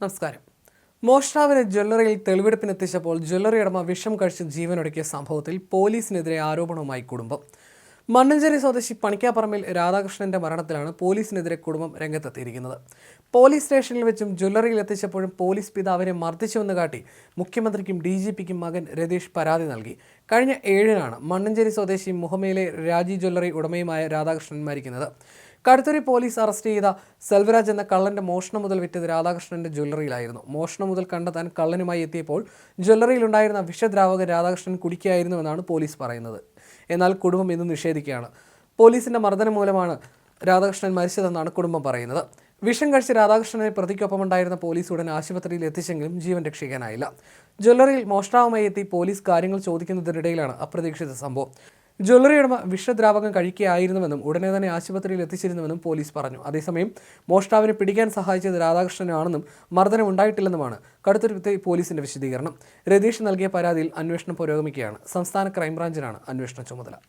നമസ്കാരം. മോഷ്ടാവിനെ ജ്വല്ലറിയിൽ തെളിവെടുപ്പിനെത്തിച്ചപ്പോൾ ജ്വല്ലറി ഉടമ വിഷം കഴിച്ച് ജീവനൊടുക്കിയ സംഭവത്തിൽ പോലീസിനെതിരെ ആരോപണവുമായി കുടുംബം. മണ്ണഞ്ചേരി സ്വദേശി പണിക്കാപ്പറമ്പിൽ രാധാകൃഷ്ണന്റെ മരണത്തിലാണ് പോലീസിനെതിരെ കുടുംബം രംഗത്തെത്തിയിരിക്കുന്നത്. പോലീസ് സ്റ്റേഷനിൽ വെച്ചും ജ്വല്ലറിയിൽ എത്തിച്ചപ്പോഴും പോലീസ് പിതാവിനെ മർദ്ദിച്ചുവെന്ന് കാട്ടി മുഖ്യമന്ത്രിക്കും DGPക്കും മകൻ രതീഷ് പരാതി നൽകി. കഴിഞ്ഞ 7-നാണ് മണ്ണഞ്ചേരി സ്വദേശി മുഹമ്മയിലെ രാജി ജ്വല്ലറി ഉടമയുമായ രാധാകൃഷ്ണൻ മരിക്കുന്നത്. കടുത്തുരുത്തി പോലീസ് അറസ്റ്റ് ചെയ്ത സെൽവരാജ് എന്ന കള്ളന്റെ മോഷണം മുതൽ വിറ്റത് രാധാകൃഷ്ണന്റെ ജ്വല്ലറിയിലായിരുന്നു. മോഷണം മുതൽ കണ്ടെത്താൻ കള്ളനുമായി എത്തിയപ്പോൾ ജ്വല്ലറിയിലുണ്ടായിരുന്ന വിഷദ്രാവകം രാധാകൃഷ്ണൻ കുടിക്കുകയായിരുന്നുവെന്നാണ് പോലീസ് പറയുന്നത്. എന്നാൽ കുടുംബം ഇത് നിഷേധിക്കുകയാണ്. പോലീസിന്റെ മർദ്ദനം മൂലമാണ് രാധാകൃഷ്ണൻ മരിച്ചതെന്നാണ് കുടുംബം പറയുന്നത്. വിഷം കഴിച്ച് രാധാകൃഷ്ണനെ പ്രതിക്കൊപ്പമുണ്ടായിരുന്ന പോലീസ് ഉടൻ ആശുപത്രിയിൽ എത്തിച്ചെങ്കിലും ജീവൻ രക്ഷിക്കാനായില്ല. ജ്വല്ലറിയിൽ മോഷ്ടാവുമായി എത്തി പോലീസ് കാര്യങ്ങൾ ചോദിക്കുന്നതിനിടയിലാണ് അപ്രതീക്ഷിത സംഭവം. ജ്വല്ലറി ഉടമ വിഷദ്രാവകം കഴിക്കുകയായിരുന്നുവെന്നും ഉടനെ തന്നെ ആശുപത്രിയിൽ എത്തിച്ചിരുന്നുവെന്നും പോലീസ് പറഞ്ഞു. അതേസമയം മോഷ്ടാവിനെ പിടിക്കാൻ സഹായിച്ചത് രാധാകൃഷ്ണനാണെന്നും മർദ്ദനം ഉണ്ടായിട്ടില്ലെന്നുമാണ് കടുത്തുരുത്തി പോലീസിന്റെ വിശദീകരണം. രതീഷ് നൽകിയ പരാതിയിൽ അന്വേഷണം പുരോഗമിക്കുകയാണ്. സംസ്ഥാന ക്രൈംബ്രാഞ്ചിനാണ് അന്വേഷണ ചുമതല.